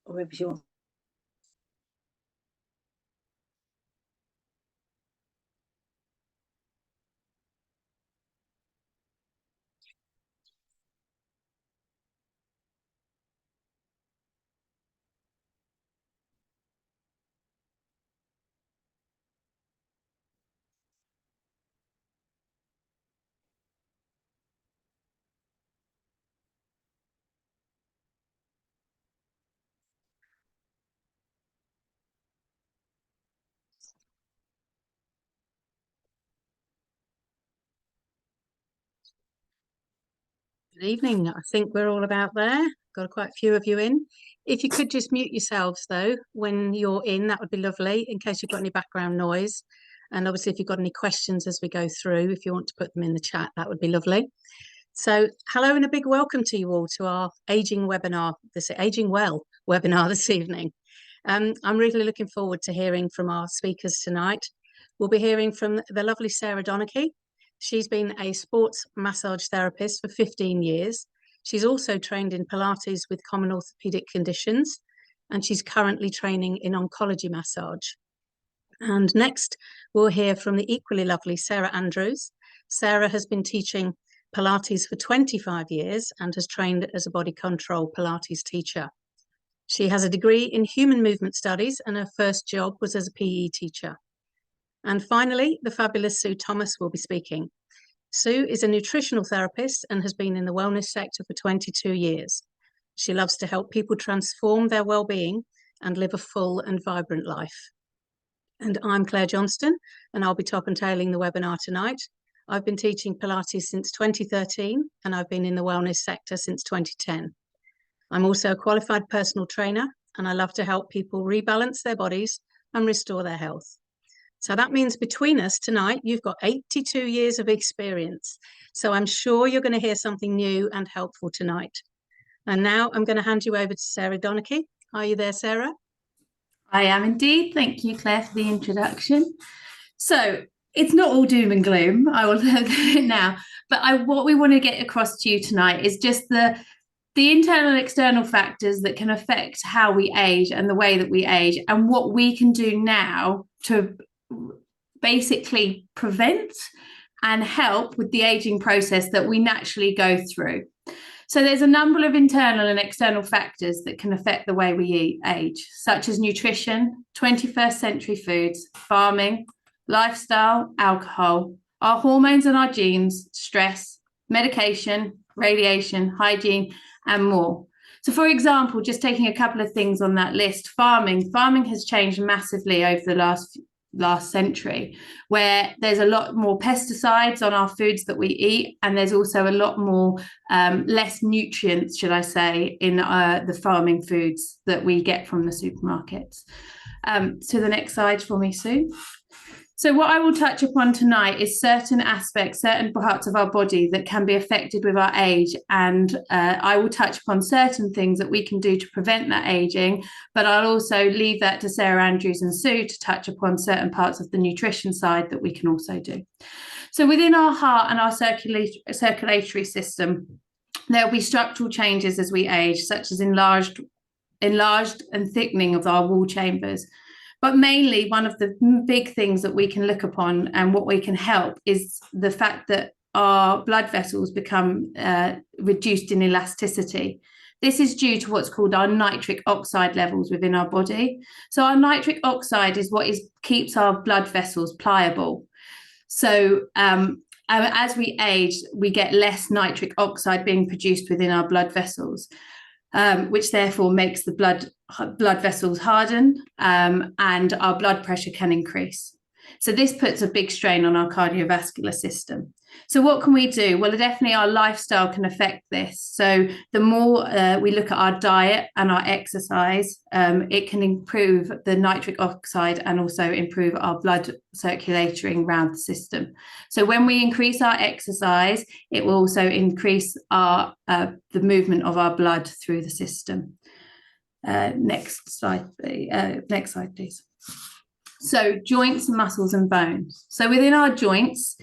or if you want. Good evening. I think we're all about there. Got quite a few of you in. If you could just mute yourselves though when you're in, that would be lovely, in case you've got any background noise. And obviously, if you've got any questions as we go through, if you want to put them in the chat, that would be lovely. So hello and a big welcome to you all to our Aging webinar, this Aging Well webinar this evening. I'm really looking forward to hearing from our speakers tonight. We'll be hearing from the lovely Sarah Donachie. She's been a sports massage therapist for 15 years. She's also trained in Pilates with common orthopedic conditions, and she's currently training in oncology massage. And next, we'll hear from the equally lovely Sarah Andrews. Sarah has been teaching Pilates for 25 years and has trained as a body control Pilates teacher. She has a degree in human movement studies, and her first job was as a PE teacher. And finally, the fabulous Sue Thomas will be speaking. Sue is a nutritional therapist and has been in the wellness sector for 22 years. She loves to help people transform their well-being and live a full and vibrant life. And I'm Claire Johnston, and I'll be top and tailing the webinar tonight. I've been teaching Pilates since 2013, and I've been in the wellness sector since 2010. I'm also a qualified personal trainer, and I love to help people rebalance their bodies and restore their health. So that means between us tonight, you've got 82 years of experience. So I'm sure you're going to hear something new and helpful tonight. And now I'm going to hand you over to Sarah Donachie. Are you there, Sarah? I am indeed. Thank you, Claire, for the introduction. So it's not all doom and gloom, I will tell you now. But what we want to get across to you tonight is just the internal and external factors that can affect how we age and the way that we age, and what we can do now to basically prevent and help with the aging process that we naturally go through. So there's a number of internal and external factors that can affect the way we age, such as nutrition, 21st century foods, farming, lifestyle, alcohol, our hormones and our genes, stress, medication, radiation, hygiene, and more. So for example, just taking a couple of things on that list, farming has changed massively over the last century, where there's a lot more pesticides on our foods that we eat, and there's also a lot more less nutrients, should I say, in the farming foods that we get from the supermarkets. To the next slide for me, Sue. So what I will touch upon tonight is certain aspects, certain parts of our body that can be affected with our age. And I will touch upon certain things that we can do to prevent that aging, but I'll also leave that to Sarah Andrews and Sue to touch upon certain parts of the nutrition side that we can also do. So within our heart and our circulatory system, there'll be structural changes as we age, such as enlarged and thickening of our wall chambers. But mainly, one of the big things that we can look upon and what we can help is the fact that our blood vessels become reduced in elasticity. This is due to what's called our nitric oxide levels within our body. So our nitric oxide is what keeps our blood vessels pliable. So as we age, we get less nitric oxide being produced within our blood vessels, which therefore makes the blood vessels harden, and our blood pressure can increase. So this puts a big strain on our cardiovascular system. So what can we do? Well, definitely our lifestyle can affect this. So the more we look at our diet and our exercise, it can improve the nitric oxide and also improve our blood circulating around the system. So when we increase our exercise, it will also increase the movement of our blood through the system. Next slide, please. So joints, muscles and bones. So within our joints,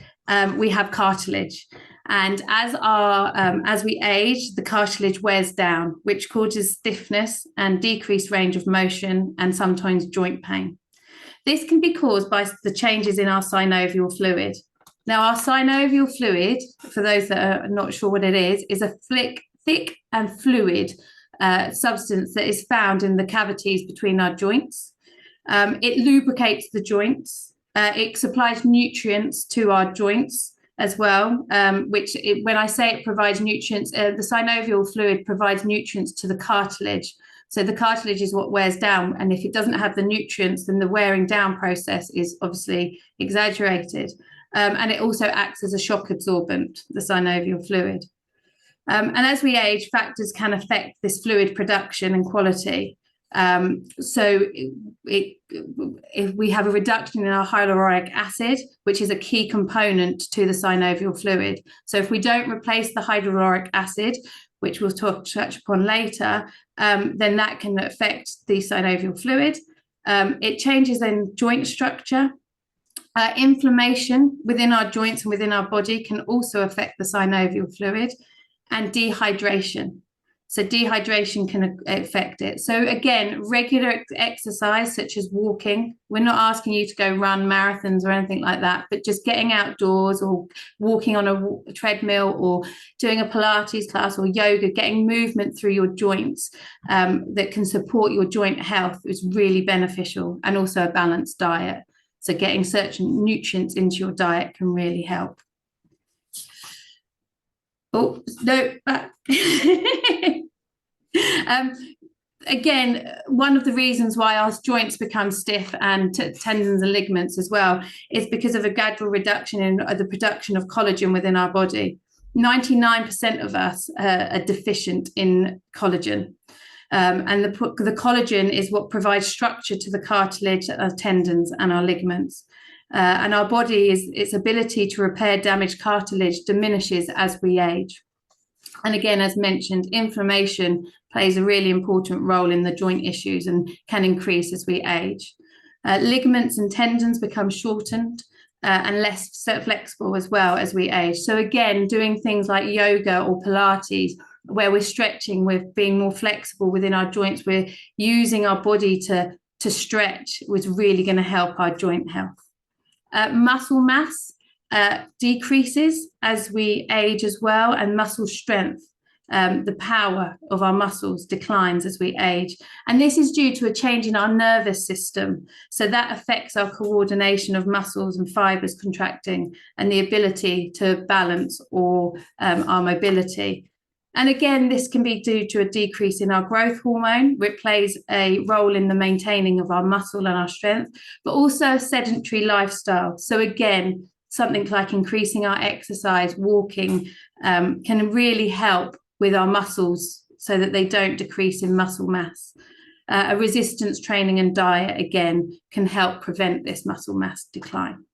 we have cartilage, And as we age, the cartilage wears down, which causes stiffness and decreased range of motion and sometimes joint pain. This can be caused by the changes in our synovial fluid. Now, our synovial fluid, for those that are not sure what it is a thick and fluid substance that is found in the cavities between our joints. It lubricates the joints. It supplies nutrients to our joints as well, when I say it provides nutrients, the synovial fluid provides nutrients to the cartilage. So the cartilage is what wears down, and if it doesn't have the nutrients, then the wearing down process is obviously exaggerated. And it also acts as a shock absorbent, the synovial fluid. And as we age, factors can affect this fluid production and quality. If we have a reduction in our hyaluronic acid, which is a key component to the synovial fluid. So if we don't replace the hyaluronic acid, which we'll touch upon later, then that can affect the synovial fluid. It changes in joint structure. Inflammation within our joints and within our body can also affect the synovial fluid, and dehydration. So dehydration can affect it. So again, regular exercise such as walking. We're not asking you to go run marathons or anything like that, but just getting outdoors or walking on a treadmill or doing a Pilates class or yoga, getting movement through your joints that can support your joint health is really beneficial, and also a balanced diet. So getting certain nutrients into your diet can really help. Oh, no. Again, one of the reasons why our joints become stiff and tendons and ligaments as well is because of a gradual reduction in the production of collagen within our body. 99% of us are deficient in collagen. And the collagen is what provides structure to the cartilage, our tendons and our ligaments. And our body, its ability to repair damaged cartilage diminishes as we age. And again, as mentioned, inflammation plays a really important role in the joint issues and can increase as we age. Ligaments and tendons become shortened and less flexible as well as we age. So again, doing things like yoga or Pilates, where we're stretching, we're being more flexible within our joints, we're using our body to stretch, was really going to help our joint health. Muscle mass decreases as we age as well, and muscle strength, the power of our muscles declines as we age. And this is due to a change in our nervous system. So that affects our coordination of muscles and fibers contracting and the ability to balance or our mobility. And again, this can be due to a decrease in our growth hormone, which plays a role in the maintaining of our muscle and our strength, but also a sedentary lifestyle. So again, something like increasing our exercise, walking, can really help with our muscles so that they don't decrease in muscle mass. A resistance training and diet, again, can help prevent this muscle mass decline.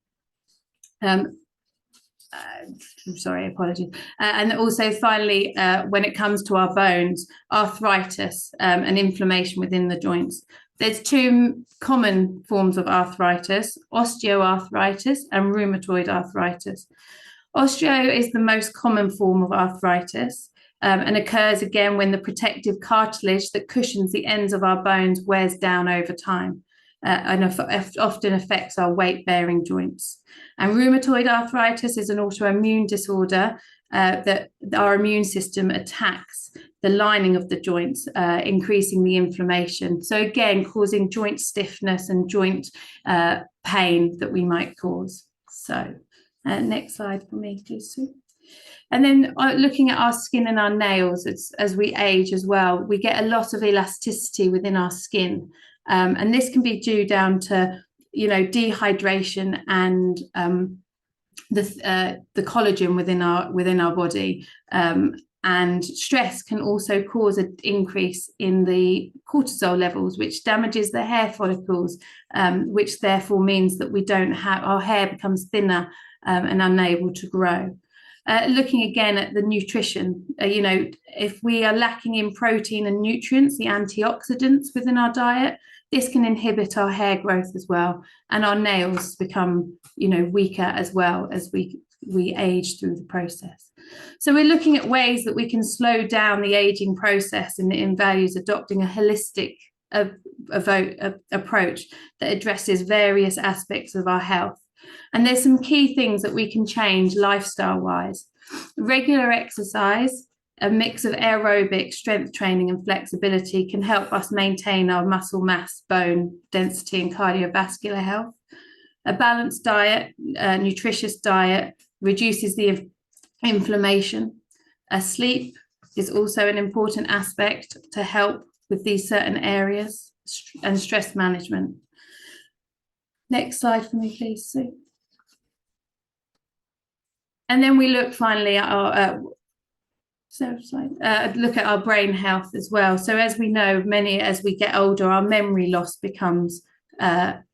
Sorry, apologies. And also finally, when it comes to our bones, arthritis and inflammation within the joints. There's two common forms of arthritis, osteoarthritis and rheumatoid arthritis. Osteo is the most common form of arthritis and occurs again when the protective cartilage that cushions the ends of our bones wears down over time. And often affects our weight-bearing joints. And rheumatoid arthritis is an autoimmune disorder that our immune system attacks the lining of the joints, increasing the inflammation. So again, causing joint stiffness and joint pain that we might cause. So next slide for me, please, Sue. And then looking at our skin and our nails as we age as well, we get a lot of elasticity within our skin. And this can be due down to, dehydration and the collagen within our body. And stress can also cause an increase in the cortisol levels, which damages the hair follicles, which therefore means that our hair becomes thinner and unable to grow. Looking again at the nutrition, if we are lacking in protein and nutrients, the antioxidants within our diet, this can inhibit our hair growth as well, and our nails become, weaker as well as we we age through the process. So we're looking at ways that we can slow down the aging process in values, adopting a holistic approach that addresses various aspects of our health. And there's some key things that we can change lifestyle wise. Regular exercise, a mix of aerobic, strength training and flexibility can help us maintain our muscle mass, bone density and cardiovascular health. A balanced diet, a nutritious diet, reduces the inflammation. Sleep is also an important aspect to help with these certain areas, and stress management. Next slide for me, please, Sue. And then we look finally at our look at our brain health as well. So as we know, as we get older, our memory loss becomes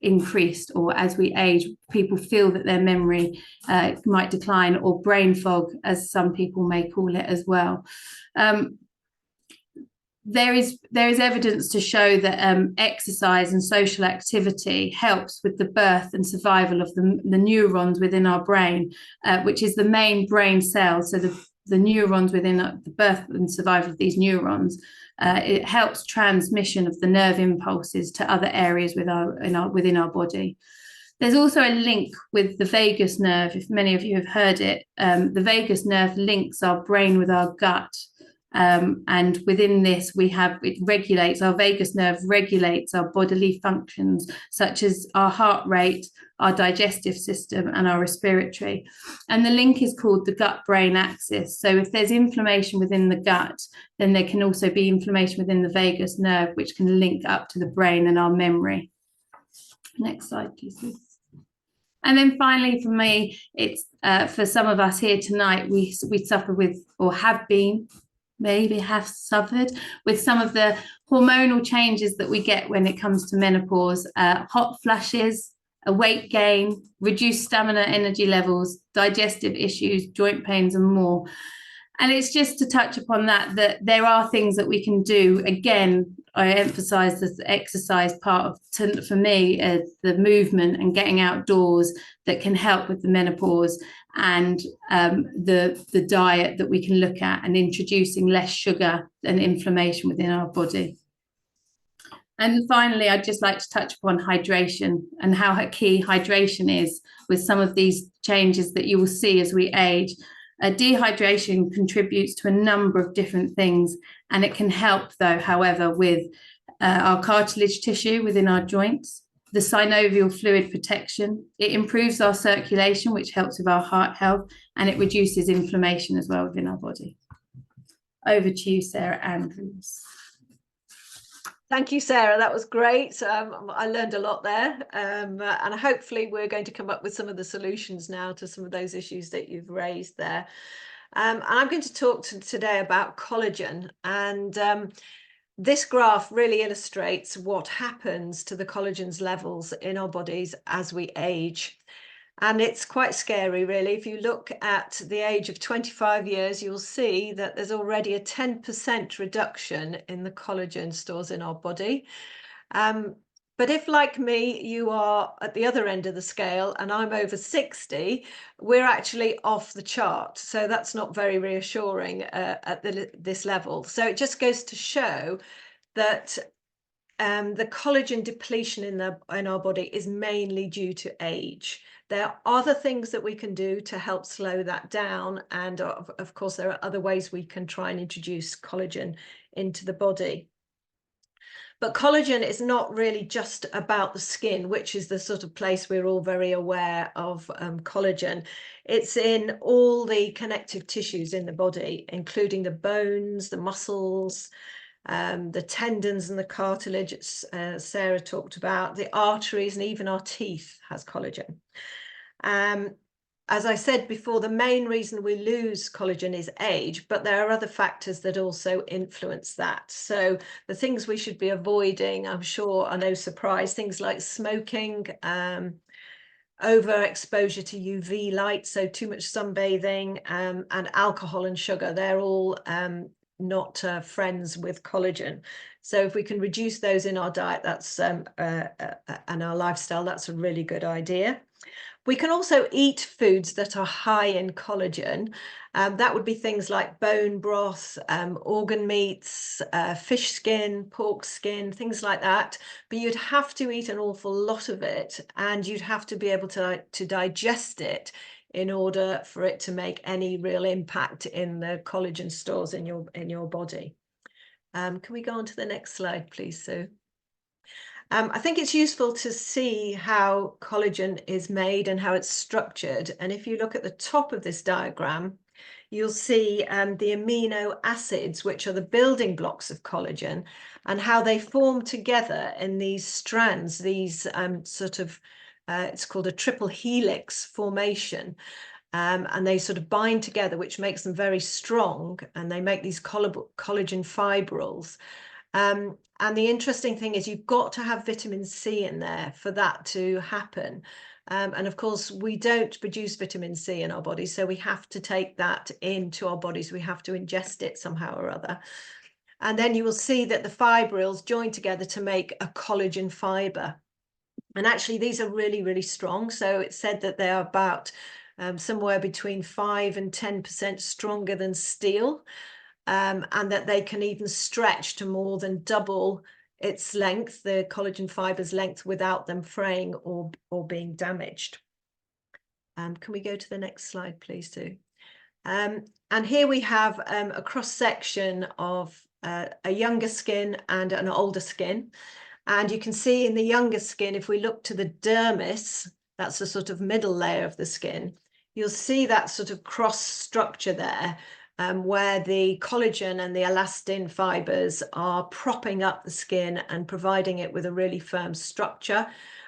increased, or as we age, people feel that their memory might decline, or brain fog, as some people may call it as well. There is evidence to show that exercise and social activity helps with the birth and survival of the neurons within our brain, which is the main brain cell. So the neurons within the birth and survival of these neurons, it helps transmission of the nerve impulses to other areas within our body. There's also a link with the vagus nerve. If many of you have heard it, the vagus nerve links our brain with our gut. And within this, our vagus nerve regulates our bodily functions, such as our heart rate, our digestive system, and our respiratory. And the link is called the gut-brain axis. So if there's inflammation within the gut, then there can also be inflammation within the vagus nerve, which can link up to the brain and our memory. Next slide, please. And then finally, for me, it's for some of us here tonight, we suffer with, or maybe have suffered with, some of the hormonal changes that we get when it comes to menopause. Hot flushes, a weight gain, reduced stamina, energy levels, digestive issues, joint pains and more. And it's just to touch upon that there are things that we can do. Again, I emphasize the exercise part of, for me, the movement and getting outdoors that can help with the menopause, and the diet that we can look at, and introducing less sugar and inflammation within our body. And finally, I'd just like to touch upon hydration and how key hydration is with some of these changes that you will see as we age. Dehydration contributes to a number of different things, and it can help, though, however, with our cartilage tissue within our joints, the synovial fluid protection. It improves our circulation, which helps with our heart health, and it reduces inflammation as well within our body. Over to you, Sarah Andrews. Thank you, Sarah. That was great. I learned a lot there, and hopefully we're going to come up with some of the solutions now to some of those issues that you've raised there. And I'm going to talk today about collagen, and this graph really illustrates what happens to the collagen's levels in our bodies as we age. And it's quite scary, really. If you look at the age of 25 years, you'll see that there's already a 10% reduction in the collagen stores in our body. But if, like me, you are at the other end of the scale and I'm over 60, we're actually off the chart. So that's not very reassuring at this level. So it just goes to show that the collagen depletion in our body is mainly due to age. There are other things that we can do to help slow that down. And of course, there are other ways we can try and introduce collagen into the body. But collagen is not really just about the skin, which is the sort of place we're all very aware of collagen. It's in all the connective tissues in the body, including the bones, the muscles, the tendons and the cartilage, Sarah talked about, the arteries, and even our teeth has collagen. As I said before, the main reason we lose collagen is age, but there are other factors that also influence that. So the things we should be avoiding, I'm sure, are no surprise. Things like smoking, overexposure to UV light, so too much sunbathing, and alcohol and sugar. They're all friends with collagen. So if we can reduce those in our diet, that's and our lifestyle, that's a really good idea. We can also eat foods that are high in collagen. That would be things like bone broth, organ meats, fish skin, pork skin, things like that. But you'd have to eat an awful lot of it, and you'd have to be able to digest it in order for it to make any real impact in the collagen stores in your body. Can we go on to the next slide, please, Sue? I think it's useful to see how collagen is made and how it's structured. And if you look at the top of this diagram, you'll see the amino acids, which are the building blocks of collagen, and how they form together in these strands, these it's called a triple helix formation. And they sort of bind together, which makes them very strong, and they make these collagen fibrils. And the interesting thing is you've got to have vitamin C in there for that to happen. And of course, we don't produce vitamin C in our bodies, so we have to take that into our bodies. We have to ingest it somehow or other. And then you will see that the fibrils join together to make a collagen fiber. And actually, these are really, really strong. So it's said that they are about somewhere between 5 and 10% stronger than steel. And that they can even stretch to more than double its length, the collagen fiber's length, without them fraying or being damaged. Can we go to the next slide, please, Sue? And here we have a cross-section of a younger skin and an older skin. And you can see in the younger skin, if we look to the dermis, that's the sort of middle layer of the skin, you'll see that sort of cross structure there. Where the collagen and the elastin fibers are propping up the skin and providing it with a really firm structure.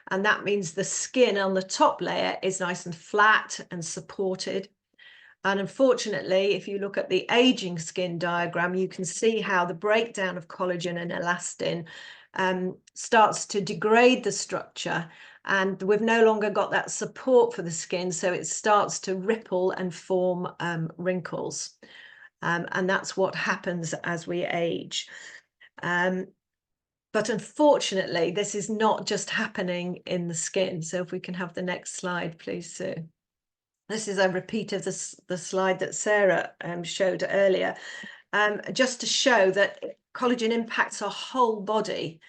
And that means the skin on the top layer is nice and flat and supported. And unfortunately, if you look at the aging skin diagram, you can see how the breakdown of collagen and elastin starts to degrade the structure. And we've no longer got that support for the skin, so it starts to ripple and form wrinkles. And that's what happens as we age. But unfortunately, this is not just happening in the skin. So if we can have the next slide, please, Sue. This is a repeat of the slide that Sarah showed earlier, just to show that collagen impacts our whole body.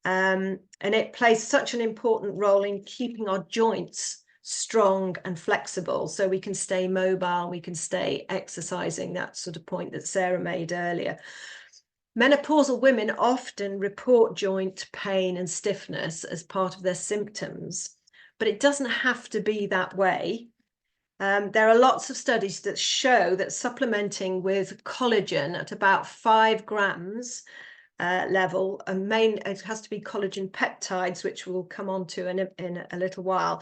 And it plays such an important role in keeping our joints strong and flexible, so we can stay mobile, we can stay exercising, that sort of point that Sarah made earlier. Menopausal women often report joint pain and stiffness as part of their symptoms, but it doesn't have to be that way. There are lots of studies that show that supplementing with collagen at about 5 grams level, it has to be collagen peptides, which we'll come on to in a little while,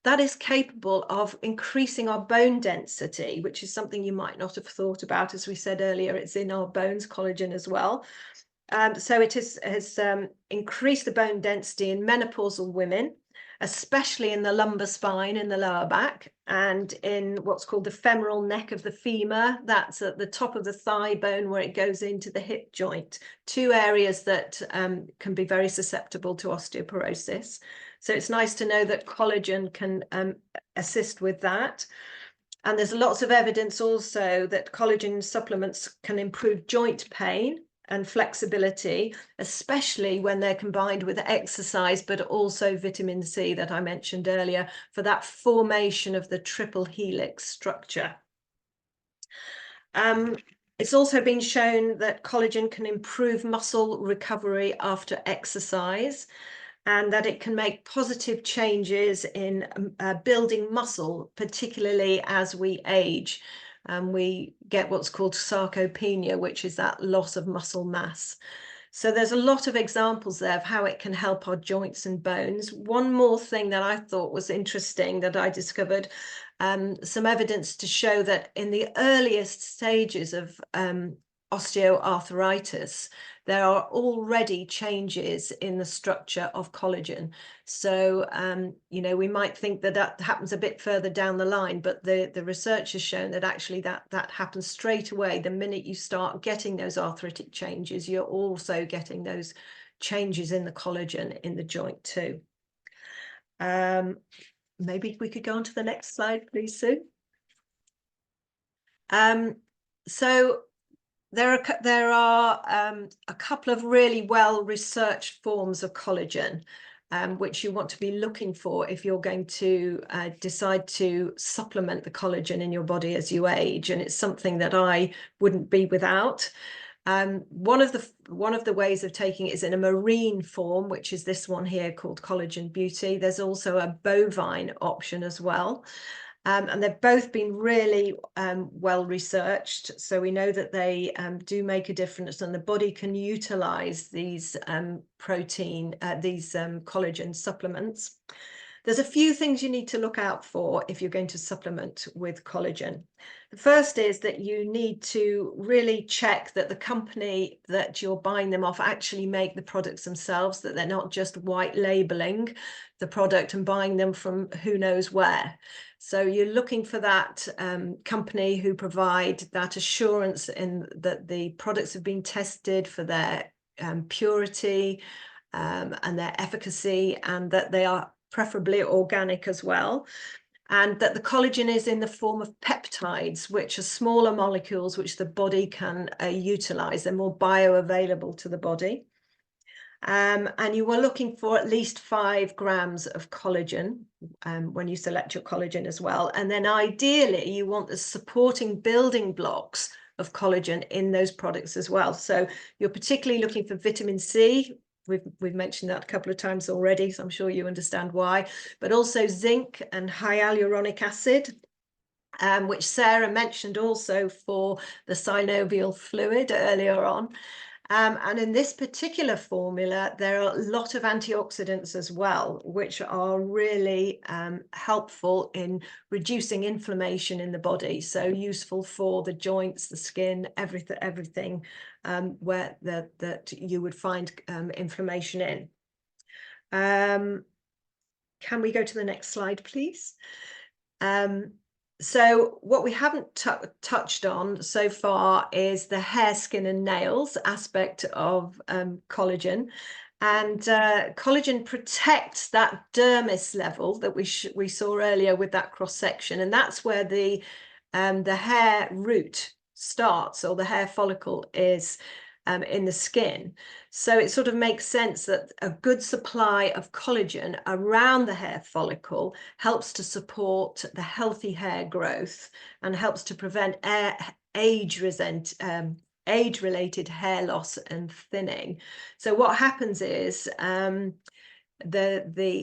that is capable of increasing our bone density, which is something you might not have thought about. As we said earlier, it's in our bones, collagen as well. So it has increased the bone density in menopausal women, especially in the lumbar spine, in the lower back, and in what's called the femoral neck of the femur. That's at the top of the thigh bone where it goes into the hip joint, 2 areas that can be very susceptible to osteoporosis. So it's nice to know that collagen can assist with that. And there's lots of evidence also that collagen supplements can improve joint pain and flexibility, especially when they're combined with exercise, but also vitamin C that I mentioned earlier for that formation of the triple helix structure. It's also been shown that collagen can improve muscle recovery after exercise, and that it can make positive changes in building muscle, particularly as we age. We get what's called sarcopenia, which is that loss of muscle mass. So there's a lot of examples there of how it can help our joints and bones. One more thing that I thought was interesting that I discovered, some evidence to show that in the earliest stages of osteoarthritis, there are already changes in the structure of collagen. So, you know, we might think that that happens a bit further down the line, but the research has shown that actually that happens straight away. The minute you start getting those arthritic changes, you're also getting those changes in the collagen in the joint too. Maybe we could go on to the next slide, please, Sue. So there are a couple of really well-researched forms of collagen, which you want to be looking for if you're going to decide to supplement the collagen in your body as you age. And it's something that I wouldn't be without. One of the ways of taking it is in a marine form, which is this one here called Collagen Beauty. There's also a bovine option as well. And they've both been really well researched. So we know that they do make a difference, and the body can utilize these collagen supplements. There's a few things you need to look out for if you're going to supplement with collagen. The first is that you need to really check that the company that you're buying them off actually make the products themselves, that they're not just white labeling the product and buying them from who knows where. So you're looking for that company who provide that assurance in that the products have been tested for their purity and their efficacy, and that they are preferably organic as well, and that the collagen is in the form of peptides, which are smaller molecules which the body can utilize. They're more bioavailable to the body. And you are looking for at least 5 grams of collagen when you select your collagen as well. And then ideally you want the supporting building blocks of collagen in those products as well. So you're particularly looking for vitamin C. We've mentioned that a couple of times already, so I'm sure you understand why, but also zinc and hyaluronic acid, which Sarah mentioned also for the synovial fluid earlier on. And in this particular formula, there are a lot of antioxidants as well, which are really helpful in reducing inflammation in the body. So useful for the joints, the skin, everything where that you would find inflammation in. Can we go to the next slide, please? So what we haven't touched on so far is the hair, skin and nails aspect of collagen. And collagen protects that dermis level that we saw earlier with that cross section. And that's where the hair root starts, or the hair follicle is in the skin. So it sort of makes sense that a good supply of collagen around the hair follicle helps to support the healthy hair growth and helps to prevent age-related hair loss and thinning. So what happens is the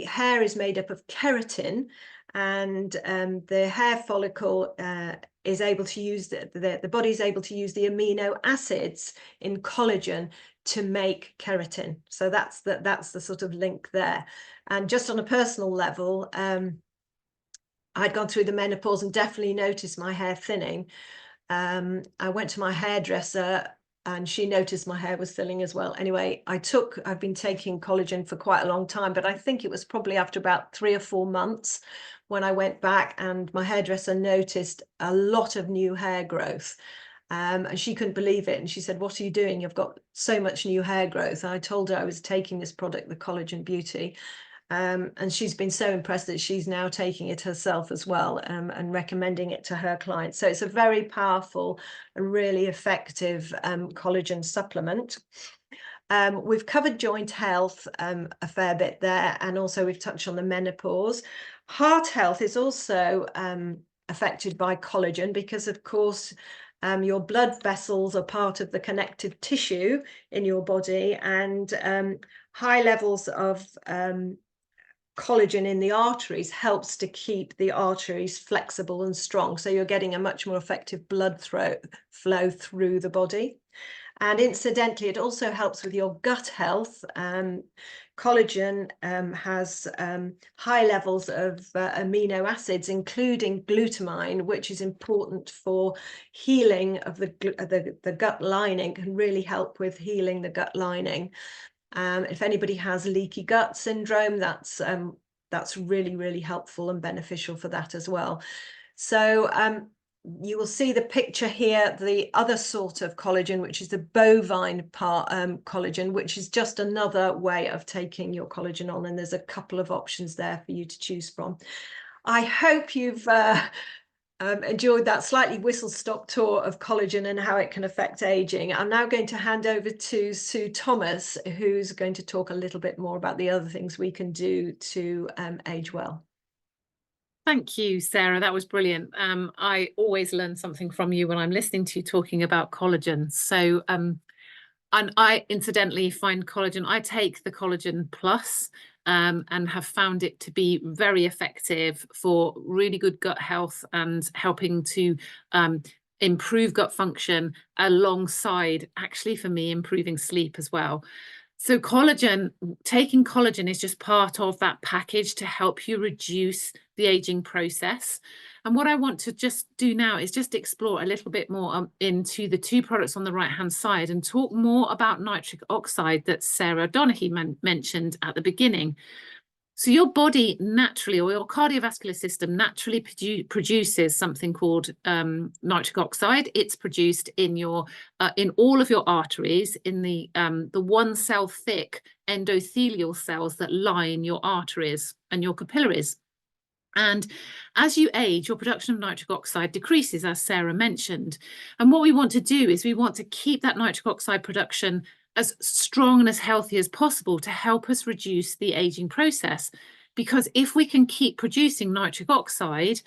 hair is made up of keratin, and the hair follicle is able to use the body is able to use the amino acids in collagen to make keratin. So that's the sort of link there. And just on a personal level, I'd gone through the menopause and definitely noticed my hair thinning. I went to my hairdresser and she noticed my hair was thinning as well. Anyway, I've been taking collagen for quite a long time, but I think it was probably after about 3 or 4 months when I went back, and my hairdresser noticed a lot of new hair growth. And she couldn't believe it. And she said, "What are you doing? You've got so much new hair growth." And I told her I was taking this product, the Collagen Beauty. And she's been so impressed that she's now taking it herself as well, and recommending it to her clients. So it's a very powerful and really effective collagen supplement. We've covered joint health a fair bit there, and also we've touched on the menopause. Heart health is also affected by collagen because, of course, your blood vessels are part of the connective tissue in your body, and high levels of collagen in the arteries helps to keep the arteries flexible and strong. So you're getting a much more effective blood flow through the body. And incidentally, it also helps with your gut health. collagen has high levels of amino acids, including glutamine, which is important for healing of the gut lining, can really help with healing the gut lining. If anybody has leaky gut syndrome, that's really, really helpful and beneficial for that as well. So you will see the picture here, the other sort of collagen, which is the bovine part collagen, which is just another way of taking your collagen on. And there's a couple of options there for you to choose from. I hope you've enjoyed that slightly whistle-stop tour of collagen and how it can affect aging. I'm now going to hand over to Sue Thomas, who's going to talk a little bit more about the other things we can do to age well. Thank you, Sarah. That was brilliant. I always learn something from you when I'm listening to you talking about collagen. So, and I incidentally find collagen, I take the Collagen Plus and have found it to be very effective for really good gut health and helping to improve gut function alongside, actually for me, improving sleep as well. So taking collagen is just part of that package to help you reduce the aging process. And what I want to just do now is just explore a little bit more into the two products on the right-hand side and talk more about nitric oxide that Sarah Donaghy mentioned at the beginning. So your body naturally, or your cardiovascular system naturally produces something called nitric oxide. It's produced in all of your arteries, in the one cell thick endothelial cells that line your arteries and your capillaries. And as you age, your production of nitric oxide decreases, as Sarah mentioned. And what we want to do is we want to keep that nitric oxide production as strong and as healthy as possible to help us reduce the aging process. Because if we can keep producing nitric oxide,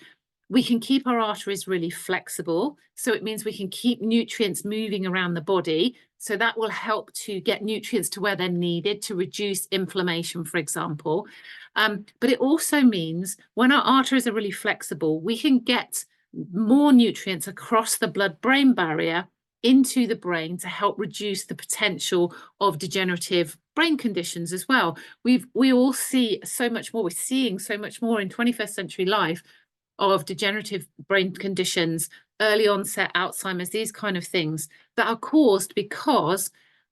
we can keep our arteries really flexible. So it means we can keep nutrients moving around the body. So that will help to get nutrients to where they're needed to reduce inflammation, for example. But it also means when our arteries are really flexible, we can get more nutrients across the blood-brain barrier into the brain to help reduce the potential of degenerative brain conditions as well. We all see so much more, we're seeing so much more in 21st century life of degenerative brain conditions, early onset Alzheimer's, these kind of things that are caused because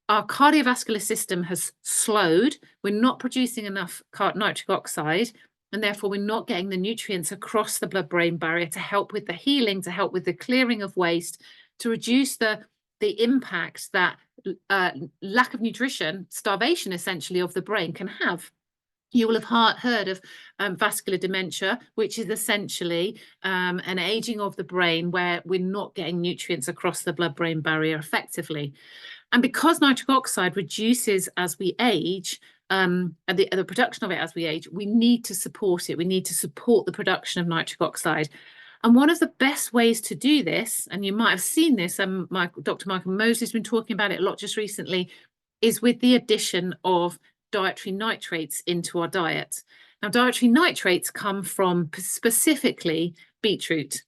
our cardiovascular system has slowed. We're not producing enough nitric oxide, and therefore we're not getting the nutrients across the blood-brain barrier to help with the healing, to help with the clearing of waste, to reduce the impact that lack of nutrition, starvation essentially of the brain can have. You will have heard of vascular dementia, which is essentially an aging of the brain where we're not getting nutrients across the blood-brain barrier effectively. And because nitric oxide reduces as we age, and the production of it as we age, we need to support it. We need to support the production of nitric oxide. And one of the best ways to do this, and you might have seen this, and Dr. Michael Mosley has been talking about it a lot just recently, is with the addition of dietary nitrates into our diet. Now, dietary nitrates come from specifically beetroot.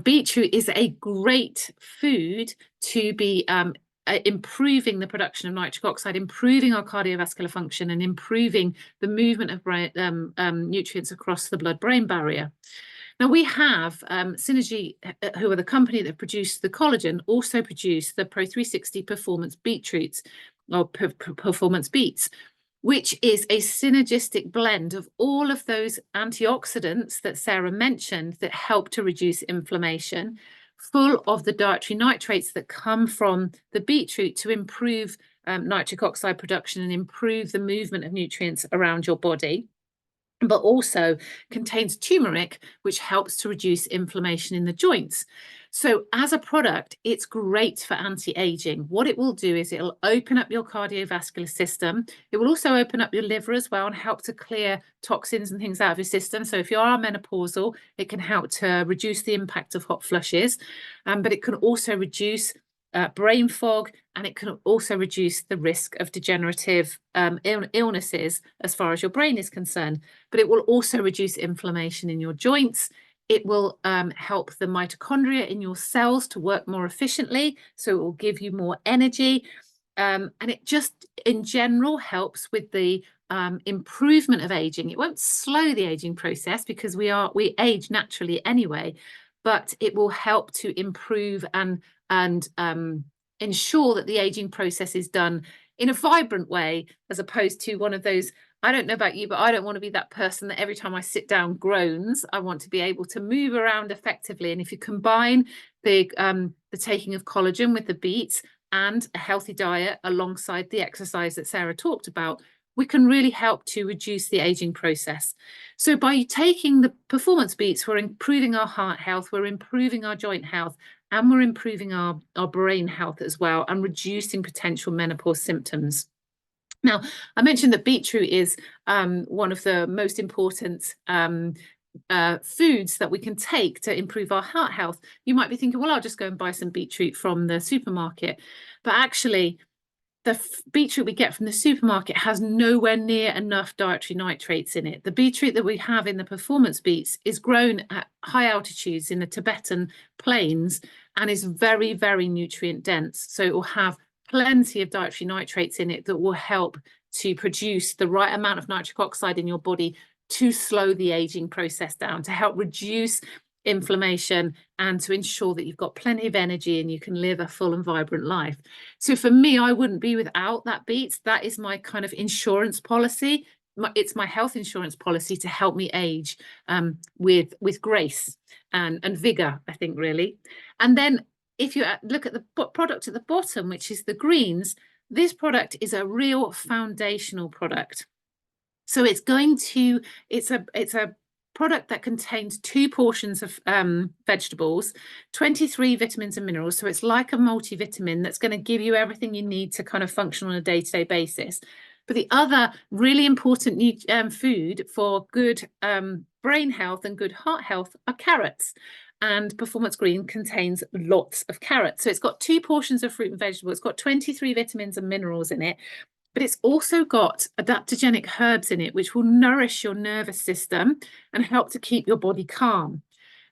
Beetroot is a great food to be improving the production of nitric oxide, improving our cardiovascular function, and improving the movement of nutrients across the blood-brain barrier. Now, we have Synergy, who are the company that produced the collagen, also produced the Pro360 Performance Beetroots, or Performance Beets, which is a synergistic blend of all of those antioxidants that Sarah mentioned that help to reduce inflammation, full of the dietary nitrates that come from the beetroot to improve nitric oxide production and improve the movement of nutrients around your body, but also contains turmeric, which helps to reduce inflammation in the joints. So as a product, it's great for anti-aging. What it will do is it'll open up your cardiovascular system. It will also open up your liver as well and help to clear toxins and things out of your system. So if you are menopausal, it can help to reduce the impact of hot flushes, but it can also reduce brain fog, and it can also reduce the risk of degenerative illnesses as far as your brain is concerned. But it will also reduce inflammation in your joints. It will help the mitochondria in your cells to work more efficiently, so it will give you more energy. and it just in general helps with the improvement of aging. It won't slow the aging process because we age naturally anyway, but it will help to improve and ensure that the aging process is done in a vibrant way, as opposed to one of those, I don't know about you, but I don't want to be that person that every time I sit down groans. I want to be able to move around effectively. And if you combine the taking of collagen with the beets and a healthy diet alongside the exercise that Sarah talked about, we can really help to reduce the aging process. So by taking the performance beets, we're improving our heart health, we're improving our joint health, and we're improving our brain health as well, and reducing potential menopause symptoms. Now, I mentioned that beetroot is one of the most important foods that we can take to improve our heart health. You might be thinking, well, I'll just go and buy some beetroot from the supermarket. But actually, the beetroot we get from the supermarket has nowhere near enough dietary nitrates in it. The beetroot that we have in the performance beets is grown at high altitudes in the Tibetan plains and is very, very nutrient dense. So it will have plenty of dietary nitrates in it that will help to produce the right amount of nitric oxide in your body to slow the aging process down, to help reduce inflammation, and to ensure that you've got plenty of energy and you can live a full and vibrant life. So for me, I wouldn't be without that beets. That is my kind of insurance policy. It's my health insurance policy to help me age with grace and vigor, I think, really. And then if you look at the product at the bottom, which is the greens, this product is a real foundational product. So it's a product that contains 2 portions of vegetables, 23 vitamins and minerals. So it's like a multivitamin that's going to give you everything you need to kind of function on a day-to-day basis. But the other really important food for good brain health and good heart health are carrots. And Performance Green contains lots of carrots. So it's got 2 portions of fruit and vegetable. It's got 23 vitamins and minerals in it. But it's also got adaptogenic herbs in it, which will nourish your nervous system and help to keep your body calm.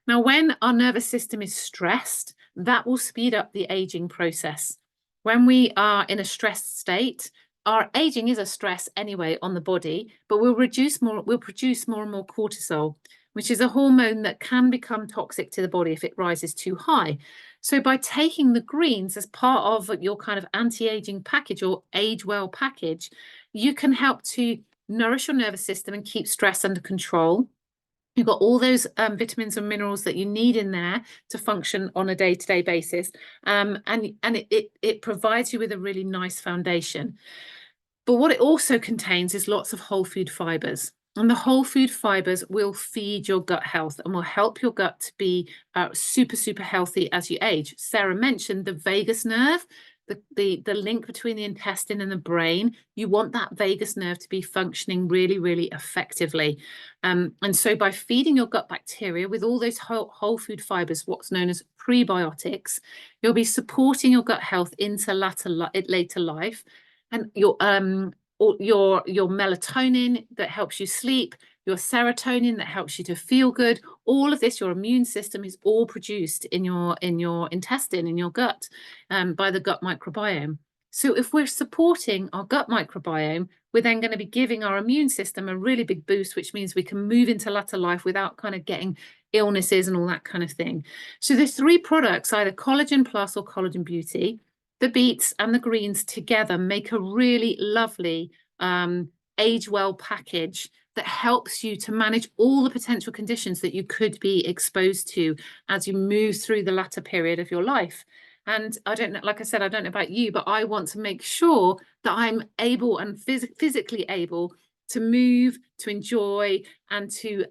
Now, when our nervous system is stressed, that will speed up the aging process. When we are in a stressed state, our aging is a stress anyway on the body, but we'll produce more and more cortisol, which is a hormone that can become toxic to the body if it rises too high. So by taking the greens as part of your kind of anti-aging package or age well package, you can help to nourish your nervous system and keep stress under control. You've got all those vitamins and minerals that you need in there to function on a day-to-day basis. And it provides you with a really nice foundation. But what it also contains is lots of whole food fibers. And the whole food fibers will feed your gut health and will help your gut to be super, super healthy as you age. Sarah mentioned the vagus nerve, the link between the intestine and the brain. You want that vagus nerve to be functioning really, really effectively. And so by feeding your gut bacteria with all those whole food fibers, what's known as prebiotics, you'll be supporting your gut health into later life. And your melatonin that helps you sleep, your serotonin that helps you to feel good, all of this, your immune system is all produced in your intestine, in your gut, by the gut microbiome. So if we're supporting our gut microbiome, we're then going to be giving our immune system a really big boost, which means we can move into latter life without kind of getting illnesses and all that kind of thing. So there's 3 products, either Collagen Plus or Collagen Beauty. The beets and the greens together make a really lovely age well package that helps you to manage all the potential conditions that you could be exposed to as you move through the latter period of your life. And I don't know, like I said, I don't know about you, but I want to make sure that I'm able and physically able to move, to enjoy, and to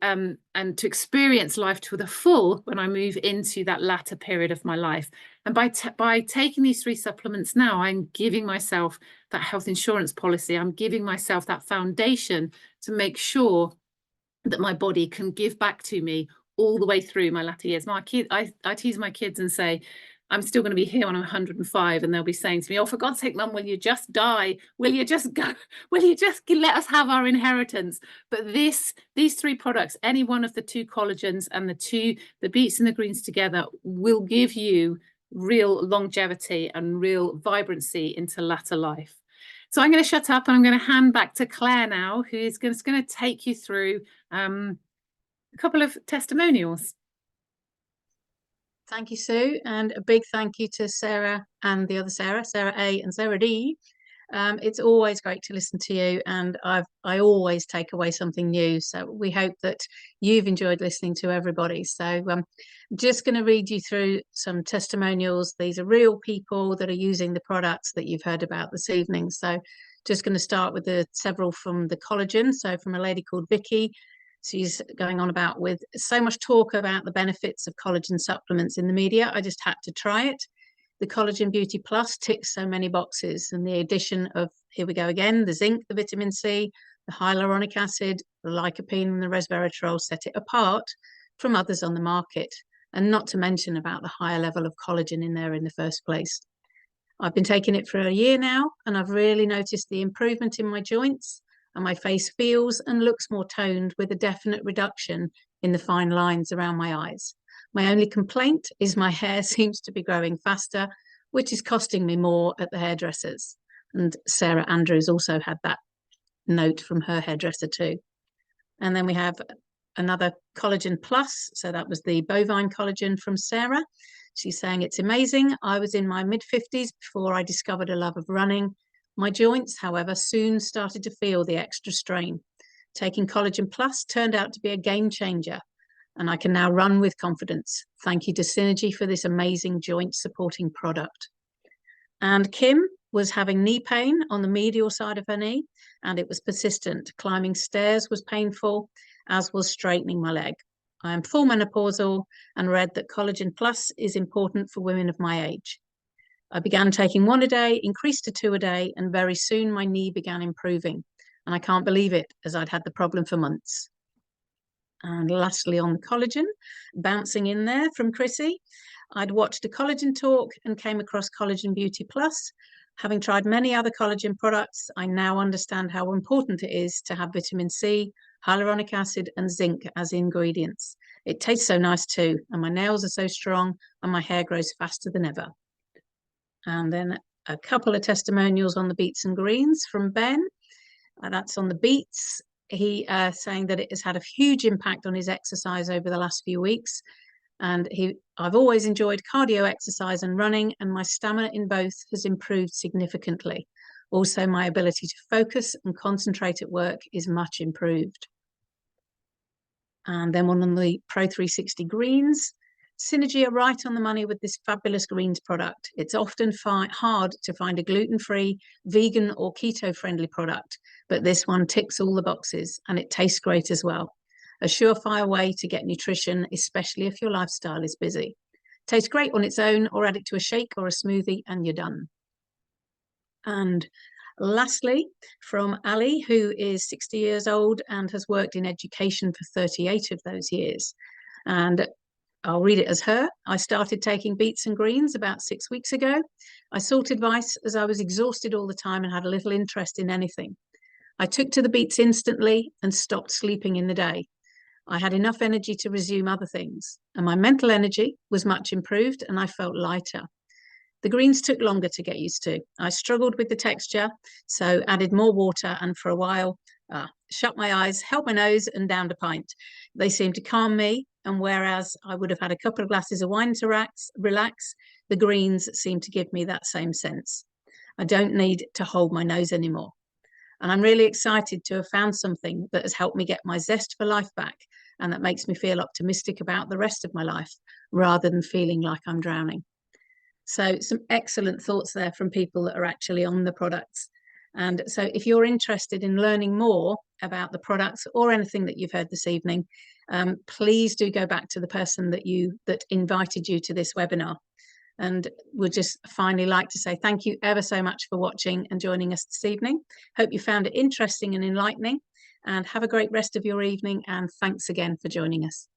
experience life to the full when I move into that latter period of my life. And by taking these 3 supplements now, I'm giving myself that health insurance policy. I'm giving myself that foundation to make sure that my body can give back to me all the way through my latter years. I tease my kids and say, I'm still going to be here when I'm 105, and they'll be saying to me, oh, for God's sake, Mum, will you just die? Will you just go? Will you just let us have our inheritance? But these 3 products, any one of the 2 collagens and the beets and the greens together, will give you real longevity and real vibrancy into latter life. So I'm going to shut up and I'm going to hand back to Claire now, who is going to take you through a couple of testimonials. Thank you, Sue, and a big thank you to Sarah and the other Sarah, Sarah A and Sarah D. It's always great to listen to you, and I always take away something new. So we hope that you've enjoyed listening to everybody. So just going to read you through some testimonials. These are real people that are using the products that you've heard about this evening. So just going to start with the several from the collagen. So from a lady called Vicky. She's going on about, with so much talk about the benefits of collagen supplements in the media, I just had to try it. The Collagen Beauty Plus ticks so many boxes, and the addition of, here we go again, the zinc, the vitamin C, the hyaluronic acid, the lycopene and the resveratrol set it apart from others on the market, and not to mention about the higher level of collagen in there in the first place. I've been taking it for a year now, and I've really noticed the improvement in my joints, and my face feels and looks more toned, with a definite reduction in the fine lines around my eyes. My only complaint is my hair seems to be growing faster, which is costing me more at the hairdressers. And Sarah Andrews also had that note from her hairdresser too. And then we have another Collagen Plus. So that was the bovine collagen from Sarah. She's saying it's amazing. I was in my mid-50s before I discovered a love of running. My joints, however, soon started to feel the extra strain. Taking Collagen Plus turned out to be a game changer, and I can now run with confidence. Thank you to Synergy for this amazing joint supporting product. And Kim was having knee pain on the medial side of her knee, and it was persistent. Climbing stairs was painful, as was straightening my leg. I am full menopausal and read that Collagen Plus is important for women of my age. I began taking 1 a day, increased to 2 a day, and very soon my knee began improving. And I can't believe it, as I'd had the problem for months. And lastly, on the collagen, bouncing in there from Chrissy, I'd watched a collagen talk and came across Collagen Beauty Plus. Having tried many other collagen products, I now understand how important it is to have vitamin C, hyaluronic acid, and zinc as ingredients. It tastes so nice too, and my nails are so strong, and my hair grows faster than ever. And then a couple of testimonials on the beets and greens from Ben. That's on the beets. He saying that it has had a huge impact on his exercise over the last few weeks. And I've always enjoyed cardio exercise and running, and my stamina in both has improved significantly. Also, my ability to focus and concentrate at work is much improved. And then one on the Pro 360 greens. Synergy are right on the money with this fabulous greens product. It's often hard to find a gluten-free, vegan or keto-friendly product, but this one ticks all the boxes, and it tastes great as well. A surefire way to get nutrition, especially if your lifestyle is busy. Tastes great on its own, or add it to a shake or a smoothie and you're done. And lastly, from Ali, who is 60 years old and has worked in education for 38 of those years. And I'll read it as her. I started taking beets and greens about 6 weeks ago. I sought advice as I was exhausted all the time and had a little interest in anything. I took to the beets instantly and stopped sleeping in the day. I had enough energy to resume other things, and my mental energy was much improved, and I felt lighter. The greens took longer to get used to. I struggled with the texture, so added more water, and for a while, shut my eyes, held my nose, and downed a pint. They seemed to calm me, and whereas I would have had a couple of glasses of wine to relax, the greens seemed to give me that same sense. I don't need to hold my nose anymore. And I'm really excited to have found something that has helped me get my zest for life back, and that makes me feel optimistic about the rest of my life, rather than feeling like I'm drowning. So some excellent thoughts there from people that are actually on the products. And so if you're interested in learning more about the products or anything that you've heard this evening, please do go back to the person that invited you to this webinar. And we'd just finally like to say thank you ever so much for watching and joining us this evening. Hope you found it interesting and enlightening, and have a great rest of your evening, and thanks again for joining us.